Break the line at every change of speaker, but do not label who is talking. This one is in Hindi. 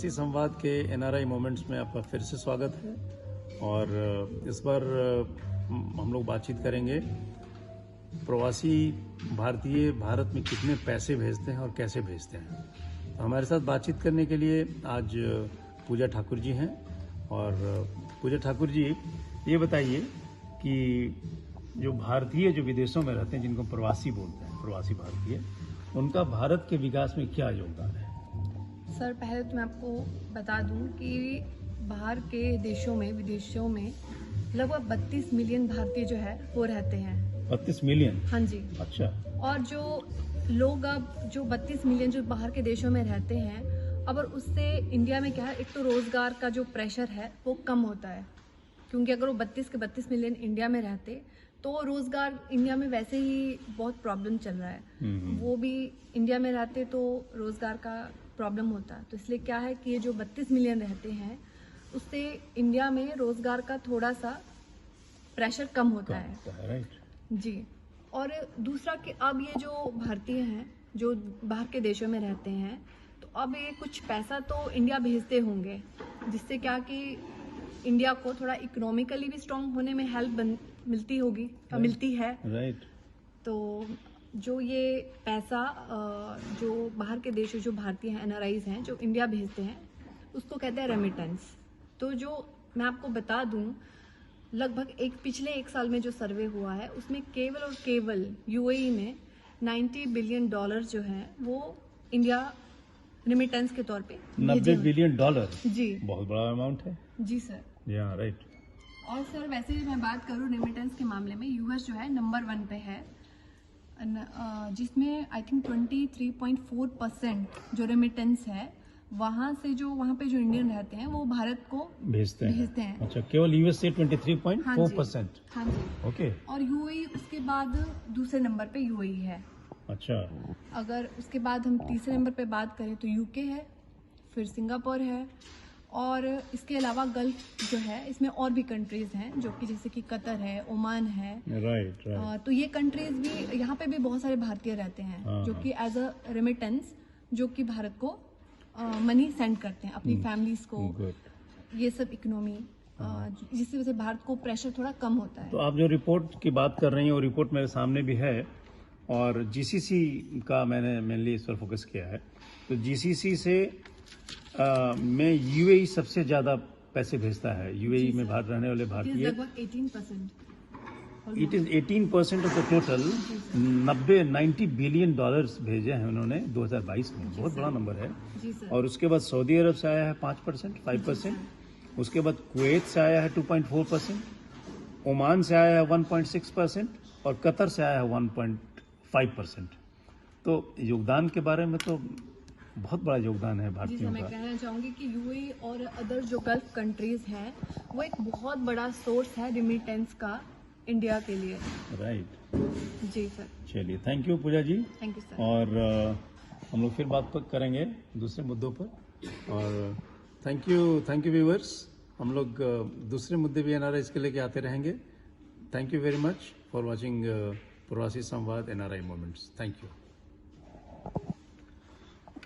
प्रवासी संवाद के एनआरआई मोमेंट्स में आपका फिर से स्वागत है। और इस बार हम लोग बातचीत करेंगे प्रवासी भारतीय भारत में कितने पैसे भेजते हैं और कैसे भेजते हैं। तो हमारे साथ बातचीत करने के लिए आज पूजा ठाकुर जी हैं। और पूजा ठाकुर जी, ये बताइए कि जो भारतीय जो विदेशों में रहते हैं, जिनको प्रवासी बोलते हैं, प्रवासी भारतीय, उनका भारत के विकास में क्या योगदान है?
सर, पहले तो मैं आपको बता दूं कि बाहर के देशों में, विदेशों में लगभग 32 मिलियन भारतीय जो है वो रहते हैं।
32 मिलियन?
हाँ जी।
अच्छा।
और जो लोग अब जो 32 मिलियन जो बाहर के देशों में रहते हैं, अब उससे इंडिया में क्या है, एक तो रोजगार का जो प्रेशर है वो कम होता है, क्योंकि अगर वो 32 के 32 मिलियन इंडिया में रहते तो रोजगार इंडिया में वैसे ही बहुत प्रॉब्लम चल रहा है, वो भी इंडिया में रहते तो रोजगार का प्रॉब्लम होता है। तो इसलिए क्या है कि ये जो 32 मिलियन रहते हैं उससे इंडिया में रोजगार का थोड़ा सा प्रेशर कम होता है।
राइट
जी। और दूसरा कि अब ये जो भारतीय हैं जो बाहर के देशों में रहते हैं, तो अब ये कुछ पैसा तो इंडिया भेजते होंगे, जिससे क्या कि इंडिया को थोड़ा इकोनॉमिकली भी स्ट्रांग होने में हेल्प मिलती होगी, मिलती है।
राइट।
तो जो ये पैसा जो बाहर के देशों जो भारतीय हैं, एनआरआईज हैं, जो इंडिया भेजते हैं, उसको कहते हैं रेमिटेंस। तो जो मैं आपको बता दूं, लगभग पिछले एक साल में जो सर्वे हुआ है उसमें केवल और केवल यूएई में $90 बिलियन जो है वो इंडिया रेमिटेंस के तौर पे
90 बिलियन?
जी,
बहुत बड़ा अमाउंट है।
जी सर।
या राइट।
और सर, वैसे भी मैं बात करूँ रेमिटेंस के मामले में, यूएस जो है नंबर 1 पे है, जिसमें आई थिंक 23.4% जो रेमिटेंस है वहाँ पे जो इंडियन रहते हैं वो भारत को भेजते हैं।
अच्छा, केवल यूएस से 23.4%?
हाँ जी।
ओके।
और यूएई उसके बाद दूसरे नंबर पे यूएई है।
अच्छा।
अगर उसके बाद हम तीसरे नंबर पे बात करें तो यूके है, फिर सिंगापुर है, और इसके अलावा गल्फ जो है इसमें और भी कंट्रीज हैं, जो कि जैसे कि कतर है, ओमान है।
राइट।
तो ये कंट्रीज भी, यहाँ पे भी बहुत सारे भारतीय रहते हैं जो कि एज अ रेमिटेंस जो कि भारत को मनी सेंड करते हैं अपनी फैमिलीज को। ये सब इकोनॉमी जिससे वजह भारत को प्रेशर थोड़ा कम होता है।
तो आप जो रिपोर्ट की बात कर रही हैं वो रिपोर्ट मेरे सामने भी है, और जीसीसी का मैंने मेनली इस पर फोकस किया है। तो जीसीसी से में यूएई सबसे ज्यादा पैसे भेजता है। यूएई में बाहर रहने वाले भारतीय
लगभग 18%।
It is 18% of the total. 90 billion dollars भेजे हैं उन्होंने 2022 में। बहुत बड़ा नंबर है।
जी सर।
और उसके बाद सऊदी अरब से आया है 5%। उसके बाद कुवैत से आया है 2.4%, ओमान से आया है 1.6%, और कतर से आया है 1.5%। तो योगदान के बारे में तो बहुत बड़ा योगदान है भारतीयों का।
मैं कहना चाहूंगी कि यूएई और अदर जो गल्फ कंट्रीज हैं वो एक बहुत बड़ा सोर्स है रेमिटेंस का इंडिया के लिए।
राइट।
जी सर।
चलिए, thank you Pooja ji.
Thank you sir.
और हम लोग फिर बात करेंगे दूसरे मुद्दों पर। और थैंक यू व्यूअर्स। हम लोग दूसरे मुद्दे भी एनआरआई के लेके आते रहेंगे। Thank you very much for watching प्रवासी संवाद एनआरआई मोमेंट्स। Thank you.